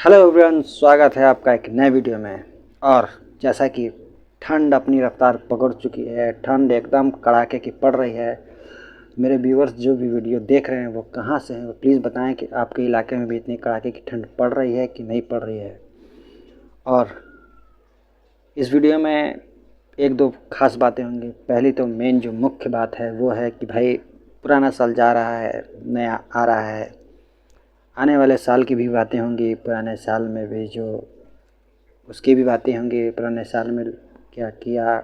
Hello everyone, स्वागत है आपका एक नए वीडियो में। और जैसा कि ठंड अपनी रफ्तार पकड़ चुकी है, ठंड एकदम कड़ाके की पड़ रही है। मेरे व्यूअर्स जो भी वीडियो देख रहे हैं वो कहाँ से हैं, वो प्लीज़ बताएं कि आपके इलाके में भी इतनी कड़ाके की ठंड पड़ रही है कि नहीं पड़ रही है। और इस वीडियो में एक दो खास बातें होंगी। पहली तो मेन जो मुख्य बात है वो है कि भाई पुराना साल जा रहा है, नया आ रहा है। आने वाले साल की भी बातें होंगी, पुराने साल में भी जो उसकी भी बातें होंगी। पुराने साल में क्या किया,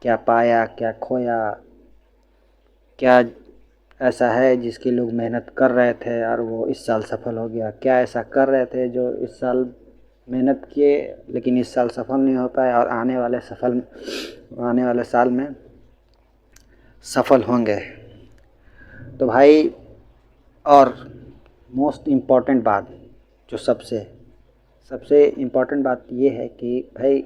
क्या पाया, क्या खोया, क्या ऐसा है जिसकी लोग मेहनत कर रहे थे और वो इस साल सफल हो गया। क्या ऐसा कर रहे थे जो इस साल मेहनत किए लेकिन इस साल सफल नहीं हो पाए और आने वाले साल में सफल होंगे। तो भाई, और मोस्ट इम्पॉर्टेंट बात, जो सबसे इम्पॉर्टेंट बात ये है कि भाई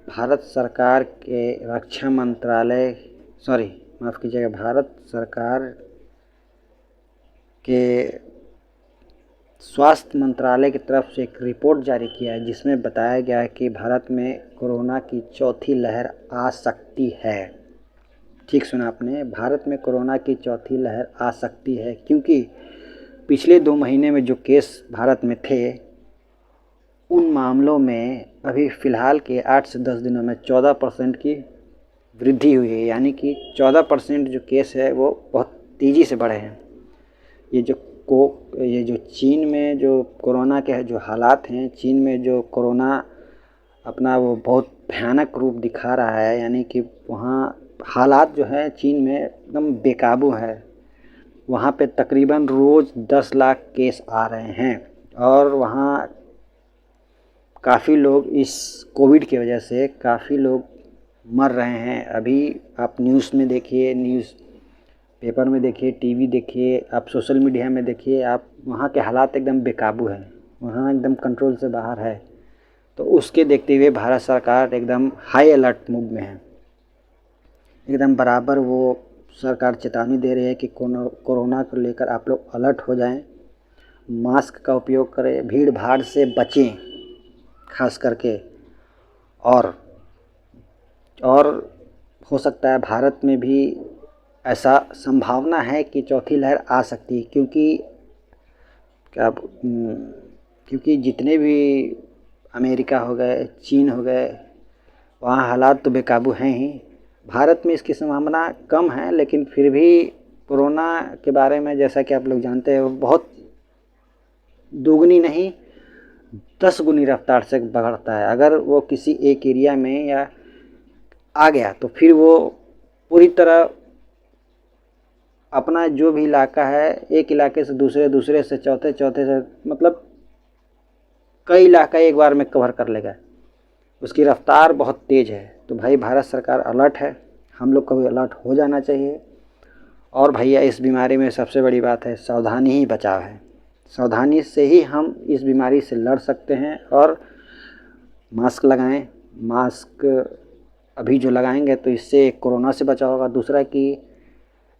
भारत सरकार के रक्षा मंत्रालय माफ़ कीजिएगा, भारत सरकार के स्वास्थ्य मंत्रालय की तरफ से एक रिपोर्ट जारी किया है जिसमें बताया गया है कि भारत में कोरोना की चौथी लहर आ सकती है। ठीक सुना आपने, भारत में कोरोना की चौथी लहर आ सकती है, क्योंकि पिछले 2 महीने में जो केस भारत में थे उन मामलों में अभी फ़िलहाल के 8 से 10 दिनों में 14% की वृद्धि हुई है। यानी कि 14% जो केस है वो बहुत तेज़ी से बढ़े हैं। ये जो चीन में जो कोरोना के जो हालात हैं, चीन में जो कोरोना अपना वो बहुत भयानक रूप दिखा रहा है। यानी कि वहाँ हालात जो है चीन में एकदम बेकाबू है। वहाँ पे तकरीबन रोज़ 10 लाख केस आ रहे हैं और वहाँ काफ़ी लोग इस कोविड की वजह से काफ़ी लोग मर रहे हैं। अभी आप न्यूज़ में देखिए, न्यूज़ पेपर में देखिए, टीवी देखिए, आप सोशल मीडिया में देखिए, आप वहाँ के हालात एकदम बेकाबू हैं, वहाँ एकदम कंट्रोल से बाहर है। तो उसके देखते हुए भारत सरकार एकदम हाई अलर्ट मूड में है। एकदम बराबर वो सरकार चेतावनी दे रही है कि कोरोना को लेकर आप लोग अलर्ट हो जाएं, मास्क का उपयोग करें, भीड़ भाड़ से बचें खास करके। और हो सकता है भारत में भी ऐसा संभावना है कि चौथी लहर आ सकती है, क्योंकि जितने भी अमेरिका हो गए, चीन हो गए, वहाँ हालात तो बेकाबू हैं ही। भारत में इसकी संभावना कम है, लेकिन फिर भी कोरोना के बारे में जैसा कि आप लोग जानते हैं वो बहुत दोगुनी नहीं 10 गुनी रफ्तार से बढ़ता है। अगर वो किसी एक एरिया में या आ गया तो फिर वो पूरी तरह अपना जो भी इलाका है, एक इलाके से दूसरे से चौथे से मतलब कई इलाका एक बार में कवर कर लेगा। उसकी रफ्तार बहुत तेज़ है। तो भाई भारत सरकार अलर्ट है, हम लोग को भी अलर्ट हो जाना चाहिए। और भैया इस बीमारी में सबसे बड़ी बात है सावधानी ही बचाव है। सावधानी से ही हम इस बीमारी से लड़ सकते हैं। और मास्क लगाएं, मास्क अभी जो लगाएंगे तो इससे कोरोना से बचाव होगा। दूसरा कि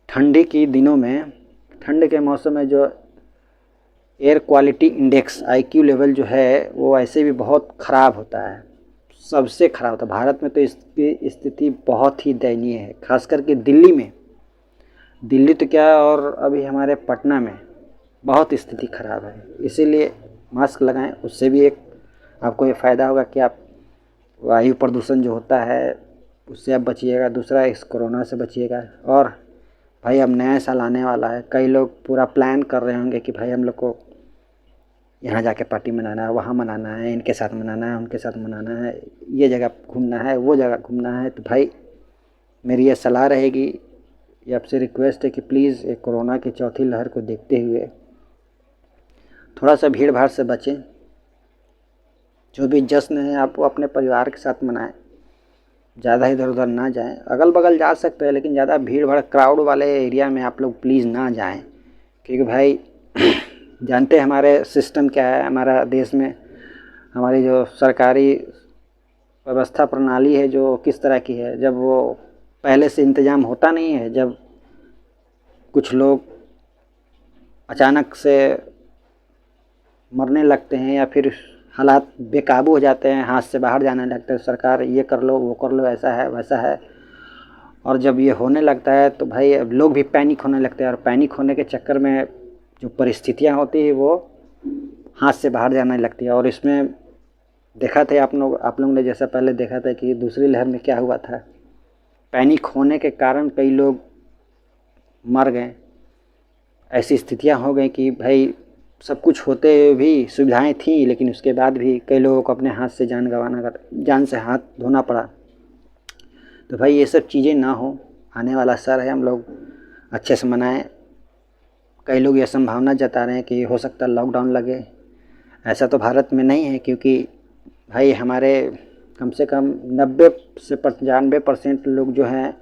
ठंडी के दिनों में, ठंड के मौसम में जो air quality index IQ level जो है वो ऐसे भी बहुत ख़राब होता है, सबसे ख़राब होता है। भारत में तो इसकी स्थिति बहुत ही दयनीय है, खास करके दिल्ली में। दिल्ली तो क्या, और अभी हमारे पटना में बहुत स्थिति ख़राब है। इसीलिए मास्क लगाएं, उससे भी एक आपको ये फ़ायदा होगा कि आप वायु प्रदूषण जो होता है उससे आप बचिएगा। दूसरा इस कोरोना से बचिएगा। और भाई अब नया साल आने वाला है, कई लोग पूरा प्लान कर रहे होंगे कि भाई हम लोग को यहाँ जाके पार्टी मनाना है, वहाँ मनाना है, इनके साथ मनाना है, उनके साथ मनाना है, ये जगह घूमना है, वो जगह घूमना है। तो भाई मेरी ये सलाह रहेगी, ये आपसे रिक्वेस्ट है कि प्लीज़ एक कोरोना की चौथी लहर को देखते हुए थोड़ा सा भीड़ भाड़ से बचें। जो भी जश्न है आप वो अपने परिवार के साथ मनाएं, ज़्यादा इधर उधर ना जाएं। अगल बगल जा सकते हैं लेकिन ज़्यादा भीड़ भाड़ क्राउड वाले एरिया में आप लोग प्लीज़ ना जाएं, क्योंकि भाई जानते हैं हमारे सिस्टम क्या है, हमारा देश में हमारी जो सरकारी व्यवस्था प्रणाली है जो किस तरह की है। जब वो पहले से इंतज़ाम होता नहीं है, जब कुछ लोग अचानक से मरने लगते हैं या फिर हालात बेकाबू हो जाते हैं, हाथ से बाहर जाने लगते हैं, सरकार ये कर लो वो कर लो, ऐसा है वैसा है। और जब ये होने लगता है तो भाई अब लोग भी पैनिक होने लगते हैं, और पैनिक होने के चक्कर में जो परिस्थितियाँ होती है वो हाथ से बाहर जाने लगती है। और इसमें देखा था आप लोगों ने जैसा पहले देखा था कि दूसरी लहर में क्या हुआ था, पैनिक होने के कारण कई लोग मर गए। ऐसी स्थितियां हो गई कि भाई सब कुछ होते हुए भी सुविधाएं थी, लेकिन उसके बाद भी कई लोगों को अपने हाथ से जान से हाथ धोना पड़ा। तो भाई ये सब चीज़ें ना हो, आने वाला साल है, हम लोग अच्छे से मनाएं। कई लोग ये संभावना जता रहे हैं कि हो सकता है लॉकडाउन लगे। ऐसा तो भारत में नहीं है, क्योंकि भाई हमारे कम से कम 90 से 95% लोग जो हैं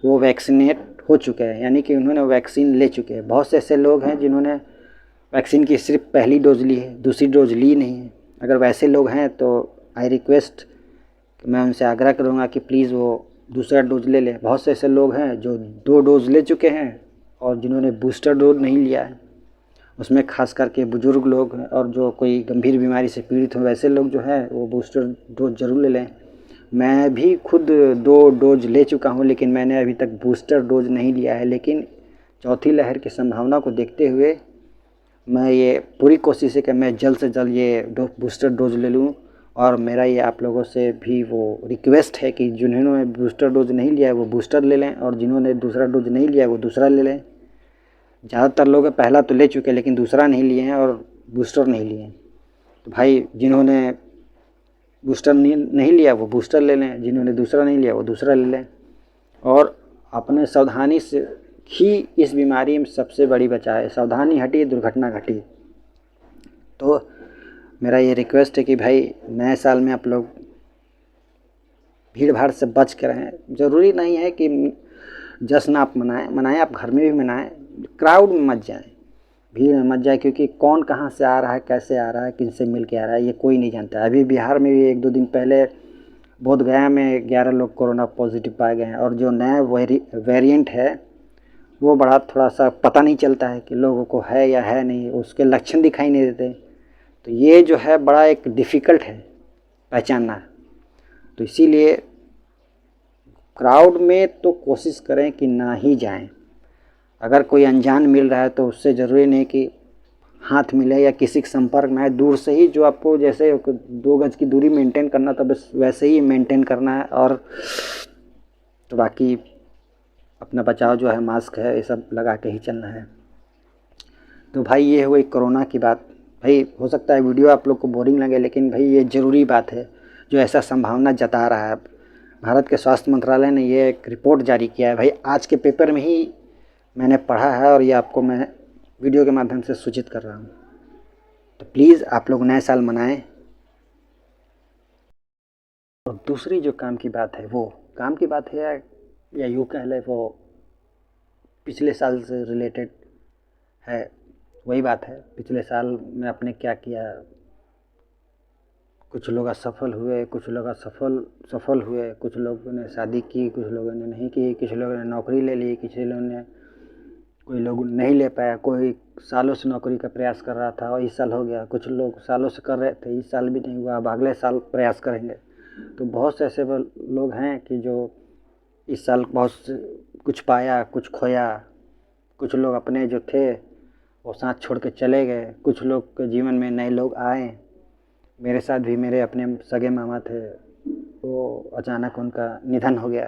वो वैक्सीनेट हो चुके हैं, यानी कि उन्होंने वैक्सीन ले चुके हैं। बहुत से ऐसे लोग हैं जिन्होंने वैक्सीन की सिर्फ पहली डोज ली है, दूसरी डोज ली नहीं है। अगर वैसे लोग हैं तो आई रिक्वेस्ट, मैं उनसे आग्रह करूँगा कि प्लीज़ वो दूसरा डोज ले लें। बहुत से ऐसे लोग हैं जो 2 डोज ले चुके हैं और जिन्होंने बूस्टर डोज नहीं लिया है, उसमें खास करके बुज़ुर्ग लोग हैं और जो कोई गंभीर बीमारी से पीड़ित हो, वैसे लोग जो हैं वो बूस्टर डोज ज़रूर ले लें। मैं भी खुद 2 डोज ले चुका हूं, लेकिन मैंने अभी तक बूस्टर डोज नहीं लिया है। लेकिन चौथी लहर की संभावना को देखते हुए मैं ये पूरी कोशिश है कि मैं जल्द से जल्द ये बूस्टर डोज ले लूँ। और मेरा ये आप लोगों से भी वो रिक्वेस्ट है कि जिन्होंने बूस्टर डोज नहीं लिया है वो बूस्टर ले लें, और जिन्होंने दूसरा डोज नहीं लिया है वो दूसरा ले लें। ज़्यादातर लोग पहला तो ले चुके हैं लेकिन दूसरा नहीं लिए हैं और बूस्टर नहीं लिए हैं। तो भाई जिन्होंने बूस्टर नहीं लिया वो बूस्टर ले लें, जिन्होंने दूसरा नहीं लिया वो दूसरा ले लें। और अपने सावधानी से ही इस बीमारी में सबसे बड़ी बचाव है। सावधानी हटी दुर्घटना घटी। तो मेरा ये रिक्वेस्ट है कि भाई नए साल में आप लोग भीड़ भाड़ से बच कर रहें। ज़रूरी नहीं है कि जश्न आप मनाएं, आप घर में भी मनाएं, क्राउड में मत जाएं, भीड़ में मत जाए, क्योंकि कौन कहाँ से आ रहा है, कैसे आ रहा है, किन से मिल के आ रहा है, ये कोई नहीं जानता। अभी बिहार में भी 1-2 दिन पहले बोधगया में 11 लोग कोरोना पॉजिटिव पाए गए हैं। और जो नया वेरिएंट है वो बड़ा थोड़ा सा पता नहीं चलता है कि लोगों को है या है नहीं, उसके लक्षण दिखाई नहीं देते। तो ये जो है बड़ा एक डिफ़िकल्ट है पहचानना। तो इसीलिए क्राउड में तो कोशिश करें कि ना ही जाएं। अगर कोई अनजान मिल रहा है तो उससे ज़रूरी नहीं कि हाथ मिले या किसी के संपर्क में आए। दूर से ही जो आपको जैसे 2 गज की दूरी मेंटेन करना था बस वैसे ही मेंटेन करना है। और तो बाकी अपना बचाव जो है मास्क है ये सब लगा के ही चलना है। तो भाई ये हुई कोरोना की बात। भाई हो सकता है वीडियो आप लोग को बोरिंग लगे, लेकिन भाई ये ज़रूरी बात है जो ऐसा संभावना जता रहा है। भारत के स्वास्थ्य मंत्रालय ने ये एक रिपोर्ट जारी किया है। भाई आज के पेपर में ही मैंने पढ़ा है और ये आपको मैं वीडियो के माध्यम से सूचित कर रहा हूँ। तो प्लीज़ आप लोग नए साल मनाएं। और दूसरी जो काम की बात है वो काम की बात है या यूँ कह लें वो पिछले साल से रिलेटेड है। वही बात है, पिछले साल में आपने क्या किया। कुछ लोग असफल हुए, कुछ लोग सफल हुए, कुछ लोगों ने शादी की, कुछ लोगों ने नहीं की, कुछ लोगों ने नौकरी ले ली, कुछ लोगों ने कोई लोग नहीं ले पाया, कोई सालों से नौकरी का प्रयास कर रहा था और इस साल हो गया। कुछ लोग सालों से कर रहे थे, इस साल भी नहीं हुआ, अब अगले साल प्रयास करेंगे। तो बहुत से ऐसे लोग हैं कि जो इस साल बहुत कुछ पाया, कुछ खोया। कुछ लोग अपने जो थे वो साथ छोड़ के चले गए, कुछ लोग के जीवन में नए लोग आए। मेरे साथ भी मेरे अपने सगे मामा थे, वो अचानक उनका निधन हो गया।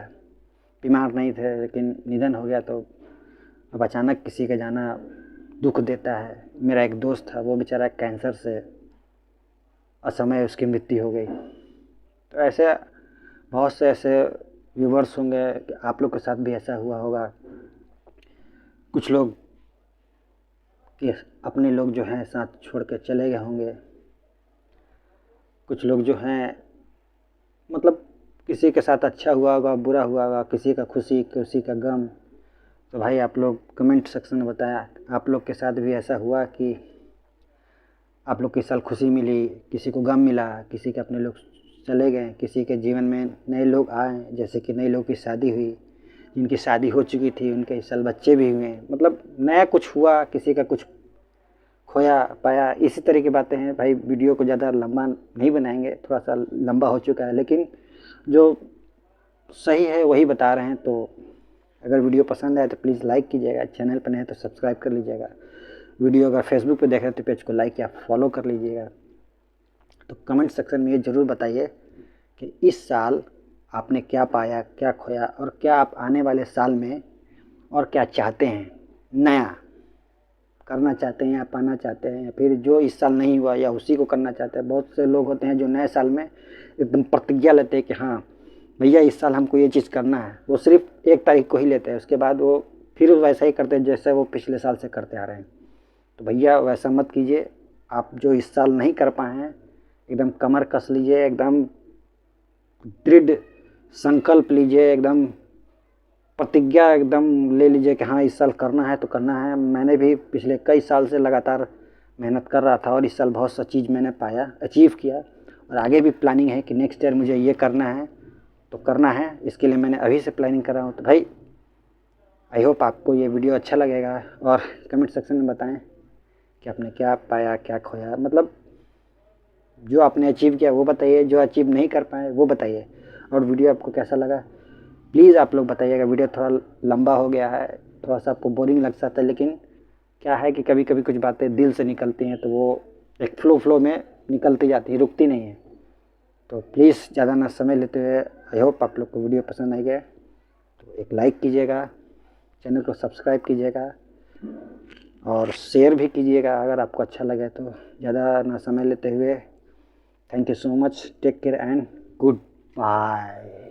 बीमार नहीं थे लेकिन निधन हो गया। तो अब अचानक किसी का जाना दुख देता है। मेरा एक दोस्त था, वो बेचारा कैंसर से असमय उसकी मृत्यु हो गई। तो ऐसे बहुत से ऐसे व्यूवर्स होंगे कि आप लोग के साथ भी ऐसा हुआ होगा। कुछ लोग कि अपने लोग जो हैं साथ छोड़ के चले गए होंगे। कुछ लोग जो हैं मतलब किसी के साथ अच्छा हुआ होगा, बुरा हुआ होगा, किसी का खुशी, किसी का गम। तो भाई आप लोग कमेंट सेक्शन में बताया आप लोग के साथ भी ऐसा हुआ कि आप लोग को इस साल खुशी मिली, किसी को गम मिला, किसी के अपने लोग चले गए, किसी के जीवन में नए लोग आए, जैसे कि नए लोग की शादी हुई, जिनकी शादी हो चुकी थी उनके इस साल बच्चे भी हुए। मतलब नया कुछ हुआ, किसी का कुछ खोया पाया, इसी तरह की बातें हैं भाई। वीडियो को ज़्यादा लंबा नहीं बनाएंगे, थोड़ा सा लंबा हो चुका है, लेकिन जो सही है वही बता रहे हैं। तो अगर वीडियो पसंद आए तो प्लीज़ लाइक कीजिएगा, चैनल पर नए हैं तो सब्सक्राइब कर लीजिएगा। वीडियो अगर फेसबुक पे देख रहे हैं तो पेज को लाइक या फॉलो कर लीजिएगा। तो कमेंट सेक्शन में ये ज़रूर बताइए कि इस साल आपने क्या पाया, क्या खोया, और क्या आप आने वाले साल में और क्या चाहते हैं, नया करना चाहते हैं या पाना चाहते हैं, या फिर जो इस साल नहीं हुआ या उसी को करना चाहते हैं। बहुत से लोग होते हैं जो नए साल में एकदम प्रतिज्ञा लेते हैं कि हाँ भैया इस साल हमको ये चीज़ करना है। वो सिर्फ 1 तारीख को ही लेते हैं, उसके बाद वो फिर वैसा ही करते हैं जैसे वो पिछले साल से करते आ रहे हैं। तो भैया वैसा मत कीजिए। आप जो इस साल नहीं कर पाए हैं, एकदम कमर कस लीजिए, एकदम दृढ़ संकल्प लीजिए, एकदम प्रतिज्ञा एकदम ले लीजिए कि हाँ इस साल करना है तो करना है। मैंने भी पिछले कई साल से लगातार मेहनत कर रहा था और इस साल बहुत सा चीज़ मैंने पाया, अचीव किया, और आगे भी प्लानिंग है कि नेक्स्ट ईयर मुझे ये करना है तो करना है। इसके लिए मैंने अभी से प्लानिंग कर रहा हूँ। तो भाई आई होप आपको ये वीडियो अच्छा लगेगा, और कमेंट सेक्शन में बताएं कि आपने क्या पाया, क्या खोया। मतलब जो आपने अचीव किया वो बताइए, जो अचीव नहीं कर पाए वो बताइए। और वीडियो आपको कैसा लगा प्लीज़ आप लोग बताइएगा। वीडियो थोड़ा लंबा हो गया है, थोड़ा सा आपको बोरिंग लग सकता है, लेकिन क्या है कि कभी कभी कुछ बातें दिल से निकलती हैं तो वो एक फ्लो में निकलती जाती है, रुकती नहीं है। तो प्लीज़ ज़्यादा ना समय लेते हुए आई होप आप लोग को वीडियो पसंद आई गया तो एक लाइक कीजिएगा, चैनल को सब्सक्राइब कीजिएगा और शेयर भी कीजिएगा अगर आपको अच्छा लगे तो। ज़्यादा ना समय लेते हुए thank you so much, take care and good bye.